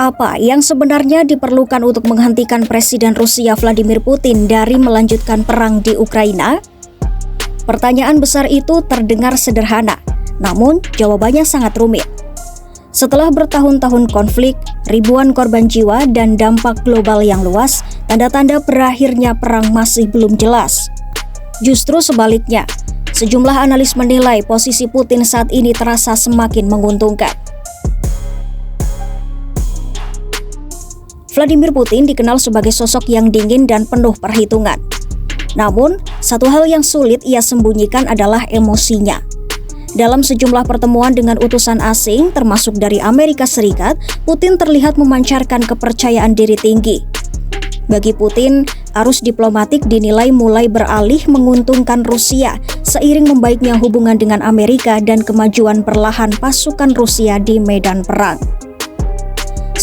Apa yang sebenarnya diperlukan untuk menghentikan Presiden Rusia Vladimir Putin dari melanjutkan perang di Ukraina? Pertanyaan besar itu terdengar sederhana, namun jawabannya sangat rumit. Setelah bertahun-tahun konflik, ribuan korban jiwa, dan dampak global yang luas, tanda-tanda berakhirnya perang masih belum jelas. Justru sebaliknya, sejumlah analis menilai posisi Putin saat ini terasa semakin menguntungkan. Vladimir Putin dikenal sebagai sosok yang dingin dan penuh perhitungan. Namun, satu hal yang sulit ia sembunyikan adalah emosinya. Dalam sejumlah pertemuan dengan utusan asing, termasuk dari Amerika Serikat, Putin terlihat memancarkan kepercayaan diri tinggi. Bagi Putin, arus diplomatik dinilai mulai beralih menguntungkan Rusia seiring membaiknya hubungan dengan Amerika dan kemajuan perlahan pasukan Rusia di medan perang.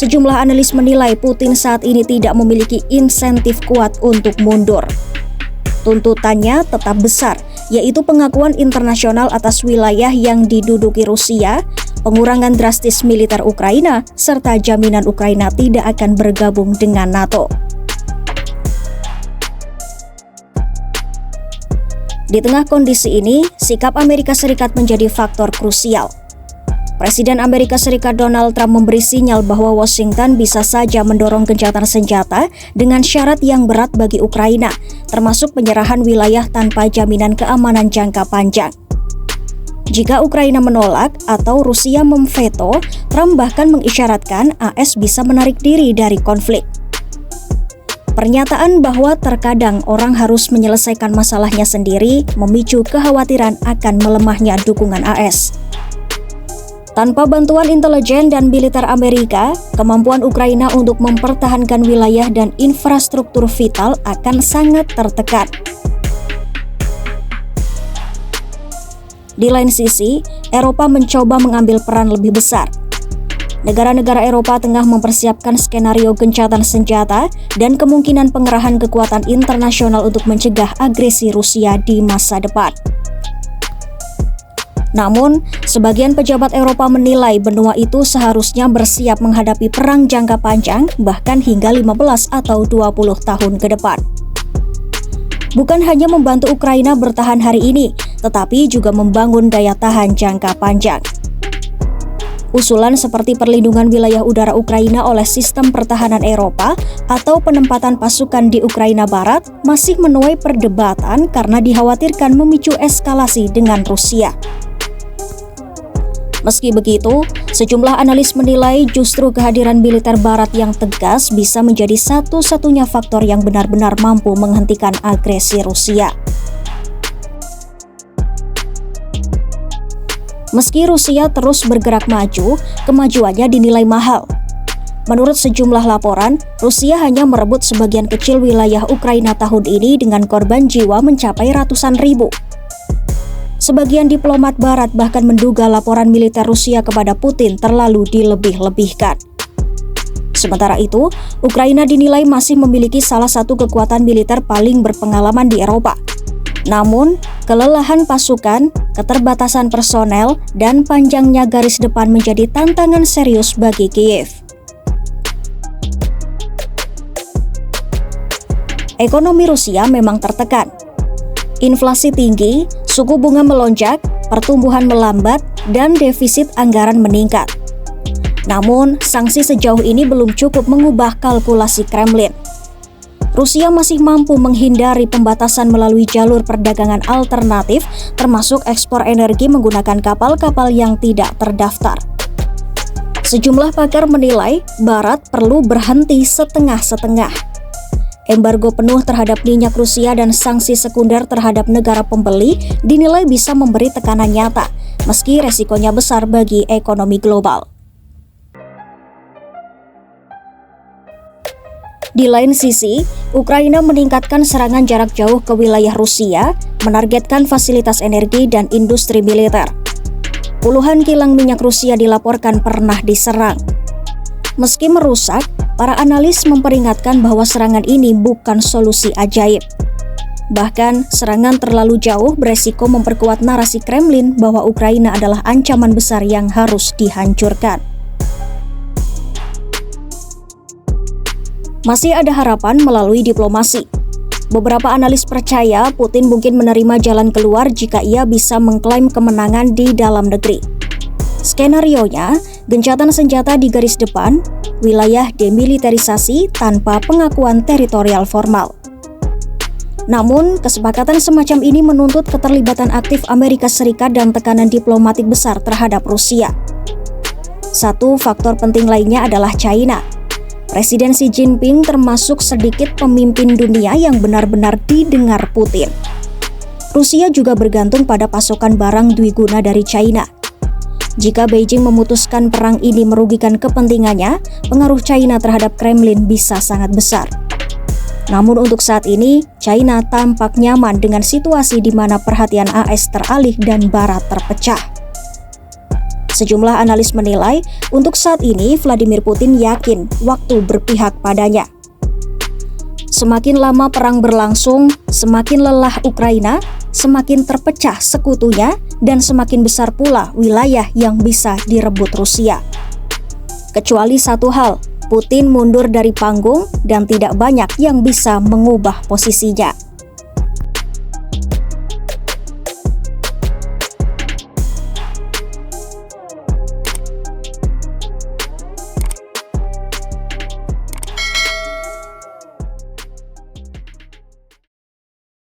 Sejumlah analis menilai Putin saat ini tidak memiliki insentif kuat untuk mundur. Tuntutannya tetap besar, yaitu pengakuan internasional atas wilayah yang diduduki Rusia, pengurangan drastis militer Ukraina, serta jaminan Ukraina tidak akan bergabung dengan NATO. Di tengah kondisi ini, sikap Amerika Serikat menjadi faktor krusial. Presiden Amerika Serikat Donald Trump memberi sinyal bahwa Washington bisa saja mendorong gencatan senjata dengan syarat yang berat bagi Ukraina, termasuk penyerahan wilayah tanpa jaminan keamanan jangka panjang. Jika Ukraina menolak atau Rusia memveto, Trump bahkan mengisyaratkan AS bisa menarik diri dari konflik. Pernyataan bahwa terkadang orang harus menyelesaikan masalahnya sendiri memicu kekhawatiran akan melemahnya dukungan AS. Tanpa bantuan intelijen dan militer Amerika, kemampuan Ukraina untuk mempertahankan wilayah dan infrastruktur vital akan sangat tertekan. Di lain sisi, Eropa mencoba mengambil peran lebih besar. Negara-negara Eropa tengah mempersiapkan skenario gencatan senjata dan kemungkinan pengerahan kekuatan internasional untuk mencegah agresi Rusia di masa depan. Namun, sebagian pejabat Eropa menilai benua itu seharusnya bersiap menghadapi perang jangka panjang, bahkan hingga 15 atau 20 tahun ke depan. Bukan hanya membantu Ukraina bertahan hari ini, tetapi juga membangun daya tahan jangka panjang. Usulan seperti perlindungan wilayah udara Ukraina oleh sistem pertahanan Eropa atau penempatan pasukan di Ukraina Barat masih menuai perdebatan karena dikhawatirkan memicu eskalasi dengan Rusia. Meski begitu, sejumlah analis menilai justru kehadiran militer Barat yang tegas bisa menjadi satu-satunya faktor yang benar-benar mampu menghentikan agresi Rusia. Meski Rusia terus bergerak maju, kemajuannya dinilai mahal. Menurut sejumlah laporan, Rusia hanya merebut sebagian kecil wilayah Ukraina tahun ini dengan korban jiwa mencapai ratusan ribu. Sebagian diplomat Barat bahkan menduga laporan militer Rusia kepada Putin terlalu dilebih-lebihkan. Sementara itu, Ukraina dinilai masih memiliki salah satu kekuatan militer paling berpengalaman di Eropa. Namun, kelelahan pasukan, keterbatasan personel, dan panjangnya garis depan menjadi tantangan serius bagi Kiev. Ekonomi Rusia memang tertekan. Inflasi tinggi, suku bunga melonjak, pertumbuhan melambat, dan defisit anggaran meningkat. Namun, sanksi sejauh ini belum cukup mengubah kalkulasi Kremlin. Rusia masih mampu menghindari pembatasan melalui jalur perdagangan alternatif, termasuk ekspor energi menggunakan kapal-kapal yang tidak terdaftar. Sejumlah pakar menilai Barat perlu berhenti setengah-setengah. Embargo penuh terhadap minyak Rusia dan sanksi sekunder terhadap negara pembeli dinilai bisa memberi tekanan nyata, meski resikonya besar bagi ekonomi global. Di lain sisi, Ukraina meningkatkan serangan jarak jauh ke wilayah Rusia, menargetkan fasilitas energi dan industri militer. Puluhan kilang minyak Rusia dilaporkan pernah diserang. Meski merusak, para analis memperingatkan bahwa serangan ini bukan solusi ajaib. Bahkan, serangan terlalu jauh beresiko memperkuat narasi Kremlin bahwa Ukraina adalah ancaman besar yang harus dihancurkan. Masih ada harapan melalui diplomasi. Beberapa analis percaya Putin mungkin menerima jalan keluar jika ia bisa mengklaim kemenangan di dalam negeri. Skenarionya, gencatan senjata di garis depan, wilayah demilitarisasi tanpa pengakuan teritorial formal. Namun, kesepakatan semacam ini menuntut keterlibatan aktif Amerika Serikat dan tekanan diplomatik besar terhadap Rusia. Satu faktor penting lainnya adalah China. Presiden Xi Jinping termasuk sedikit pemimpin dunia yang benar-benar didengar Putin. Rusia juga bergantung pada pasokan barang dwiguna dari China. Jika Beijing memutuskan perang ini merugikan kepentingannya, pengaruh China terhadap Kremlin bisa sangat besar. Namun untuk saat ini, China tampak nyaman dengan situasi di mana perhatian AS teralih dan Barat terpecah. Sejumlah analis menilai, untuk saat ini Vladimir Putin yakin waktu berpihak padanya. Semakin lama perang berlangsung, semakin lelah Ukraina, semakin terpecah sekutunya, dan semakin besar pula wilayah yang bisa direbut Rusia. Kecuali satu hal, Putin mundur dari panggung dan tidak banyak yang bisa mengubah posisinya.